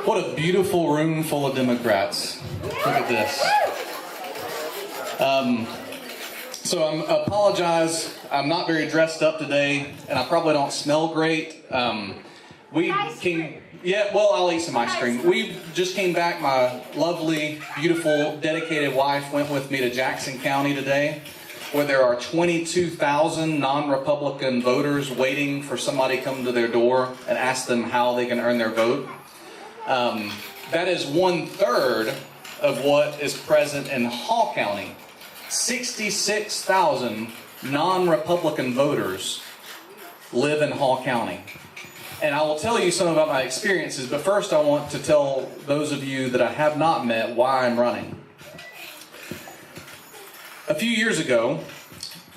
What a beautiful room full of Democrats. Look at this. So I apologize. I'm not very dressed up today, and I probably don't smell great. We came, yeah, well, I'll eat some ice cream. We just came back. My lovely, beautiful, dedicated wife went with me to Jackson County today, where there are 22,000 non-Republican voters waiting for somebody to come to their door and ask them how they can earn their vote. That is 1/3 of what is present in Hall County. 66,000 non-Republican voters live in Hall County. And I will tell you some about my experiences, but first I want to tell those of you that I have not met why I'm running. A few years ago,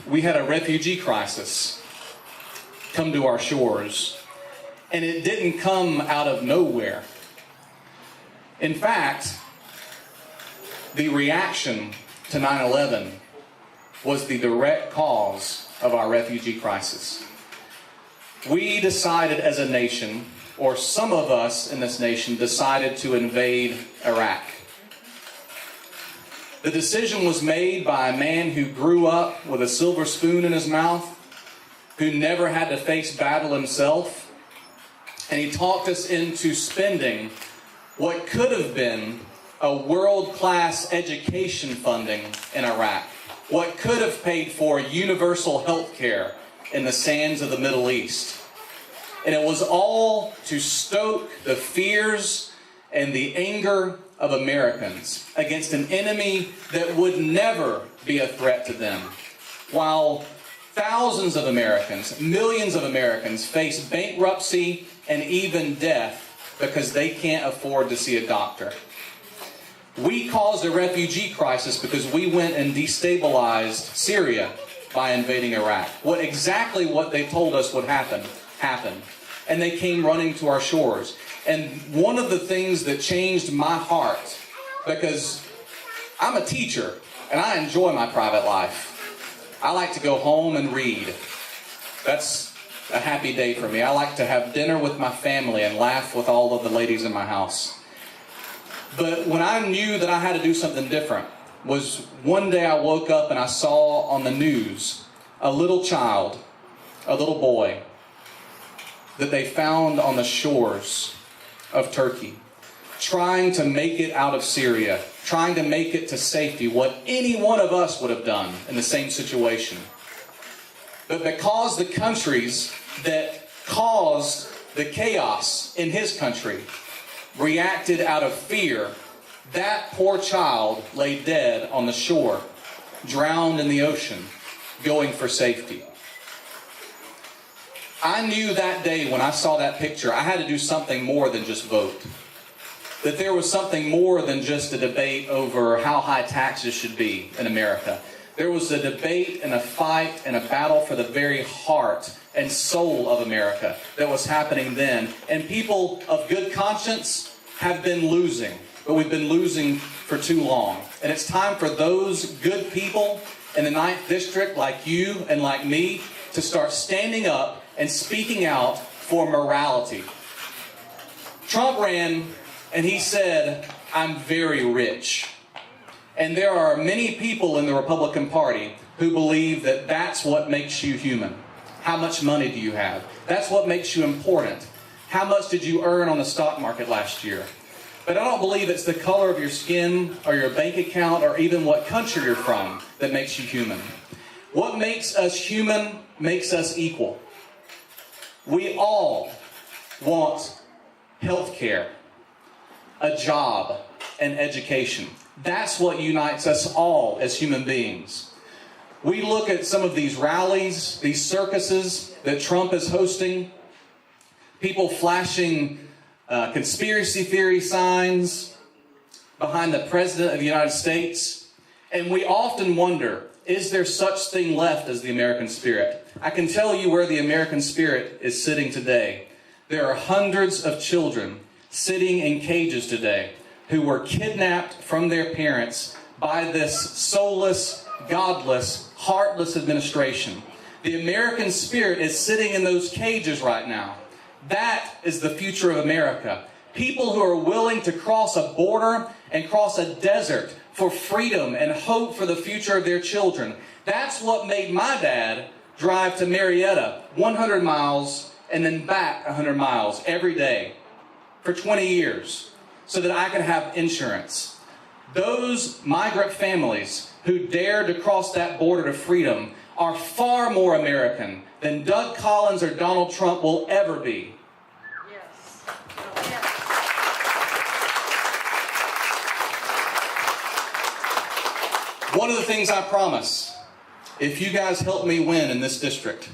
we had a refugee crisis come to our shores, and it didn't come out of nowhere. In fact, the reaction to 9/11 was the direct cause of our refugee crisis. We decided as a nation, or some of us in this nation decided to invade Iraq. The decision was made by a man who grew up with a silver spoon in his mouth, who never had to face battle himself, and he talked us into spending what could have been a world-class education funding in Iraq, what could have paid for universal health care in the sands of the Middle East. And it was all to stoke the fears and the anger of Americans against an enemy that would never be a threat to them, while thousands of Americans, millions of Americans face bankruptcy and even death because they can't afford to see a doctor. We caused a refugee crisis because we went and destabilized Syria by invading Iraq. Exactly what they told us would happen, happened. And they came running to our shores. And one of the things that changed my heart, because I'm a teacher and I enjoy my private life. I like to go home and read. That's a happy day for me. I like to have dinner with my family and laugh with all of the ladies in my house. But when I knew that I had to do something different was one day I woke up and I saw on the news a little child, a little boy, that they found on the shores of Turkey, trying to make it out of Syria, trying to make it to safety, what any one of us would have done in the same situation. But because the countries that caused the chaos in his country reacted out of fear, that poor child lay dead on the shore, drowned in the ocean, going for safety. I knew that day when I saw that picture, I had to do something more than just vote. That there was something more than just a debate over how high taxes should be in America. There was a debate and a fight and a battle for the very heart and soul of America that was happening then. And people of good conscience have been losing, but we've been losing for too long. And it's time for those good people in the 9th District, like you and like me, to start standing up and speaking out for morality. Trump ran and he said, "I'm very rich." And there are many people in the Republican Party who believe that that's what makes you human. How much money do you have? That's what makes you important. How much did you earn on the stock market last year? But I don't believe it's the color of your skin or your bank account or even what country you're from that makes you human. What makes us human makes us equal. We all want health care, a job, and education. That's what unites us all as human beings. We look at some of these rallies, these circuses that Trump is hosting, people flashing conspiracy theory signs behind the President of the United States, and we often wonder, is there such thing left as the American spirit? I can tell you where the American spirit is sitting today. There are hundreds of children sitting in cages today who were kidnapped from their parents by this soulless, godless, heartless administration. The American spirit is sitting in those cages right now. That is the future of America. People who are willing to cross a border and cross a desert for freedom and hope for the future of their children. That's what made my dad drive to Marietta 100 miles and then back 100 miles every day for 20 years so that I could have insurance. Those migrant families who dared to cross that border to freedom are far more American than Doug Collins or Donald Trump will ever be. Yes. One of the things I promise, if you guys help me win in this district,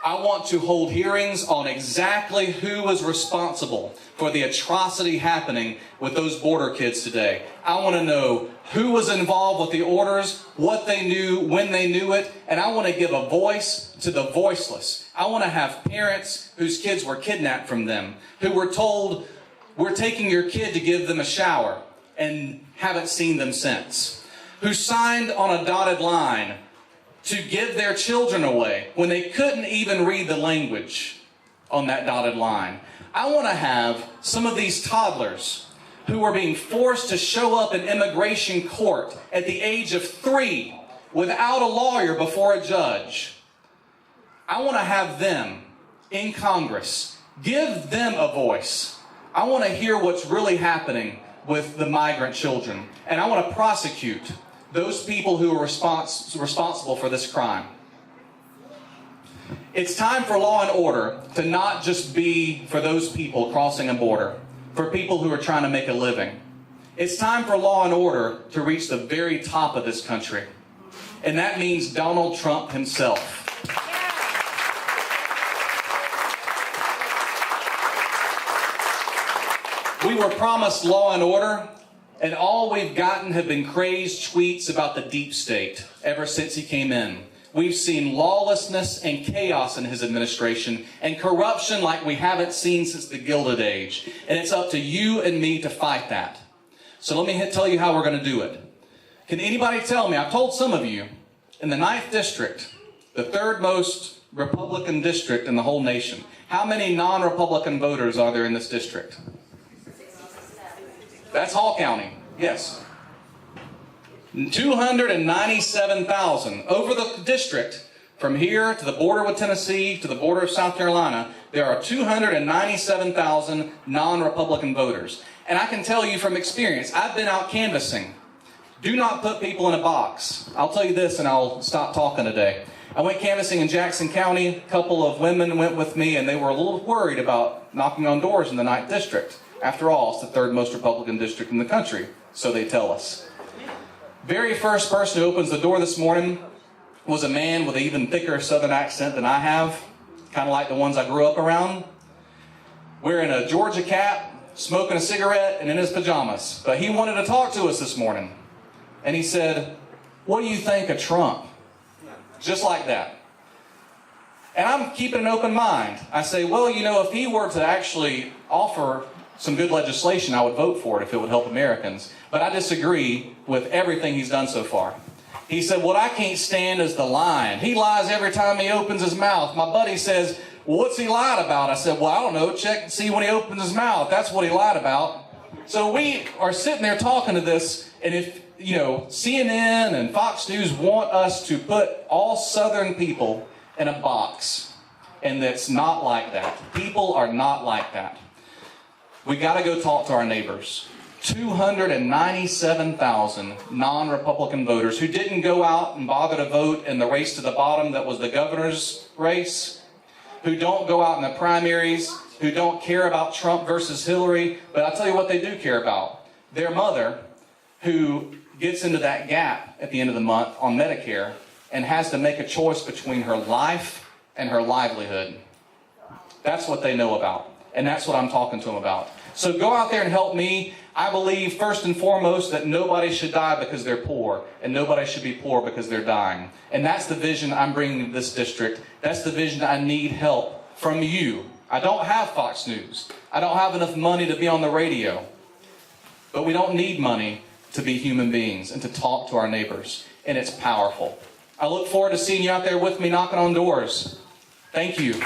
I want to hold hearings on exactly who was responsible for the atrocity happening with those border kids today. I want to know who was involved with the orders, what they knew, when they knew it, and I want to give a voice to the voiceless. I want to have parents whose kids were kidnapped from them, who were told, we're taking your kid to give them a shower, and haven't seen them since, who signed on a dotted line to give their children away when they couldn't even read the language on that dotted line. I want to have some of these toddlers who are being forced to show up in immigration court at the age of 3 without a lawyer before a judge. I want to have them in Congress. Give them a voice. I want to hear what's really happening with the migrant children. And I want to prosecute those people who are responsible for this crime. It's time for law and order to not just be for those people crossing a border, for people who are trying to make a living. It's time for law and order to reach the very top of this country. And that means Donald Trump himself. We were promised law and order, and all we've gotten have been crazed tweets about the deep state ever since he came in. We've seen lawlessness and chaos in his administration and corruption like we haven't seen since the Gilded Age. And it's up to you and me to fight that. So let me tell you how we're going to do it. Can anybody tell me, I've told some of you, in the 9th District, the 3rd most Republican district in the whole nation, how many non-Republican voters are there in this district? That's Hall County, yes. 297,000. Over the district, from here to the border with Tennessee to the border of South Carolina, there are 297,000 non-Republican voters. And I can tell you from experience, I've been out canvassing. Do not put people in a box. I'll tell you this and I'll stop talking today. I went canvassing in Jackson County. A couple of women went with me and they were a little worried about knocking on doors in the 9th District. After all, it's the 3rd most Republican district in the country, so they tell us. Very first person who opens the door this morning was a man with an even thicker Southern accent than I have, kind of like the ones I grew up around, wearing a Georgia cap, smoking a cigarette, and in his pajamas. But he wanted to talk to us this morning. And he said, "What do you think of Trump?" Just like that. And I'm keeping an open mind. I say, well, you know, if he were to actually offer some good legislation, I would vote for it if it would help Americans. But I disagree with everything he's done so far. He said, what I can't stand is the lying. He lies every time he opens his mouth. My buddy says, well, what's he lied about? I said, well, I don't know. Check and see when he opens his mouth. That's what he lied about. So we are sitting there talking to this, and if, you know, CNN and Fox News want us to put all Southern people in a box, and that's not like that. People are not like that. We got to go talk to our neighbors. 297,000 non-Republican voters who didn't go out and bother to vote in the race to the bottom that was the governor's race, who don't go out in the primaries, who don't care about Trump versus Hillary, but I'll tell you what they do care about. Their mother, who gets into that gap at the end of the month on Medicare and has to make a choice between her life and her livelihood. That's what they know about. And that's what I'm talking to them about. So go out there and help me. I believe, first and foremost, that nobody should die because they're poor, and nobody should be poor because they're dying. And that's the vision I'm bringing to this district. That's the vision I need help from you. I don't have Fox News. I don't have enough money to be on the radio. But we don't need money to be human beings and to talk to our neighbors. And it's powerful. I look forward to seeing you out there with me knocking on doors. Thank you.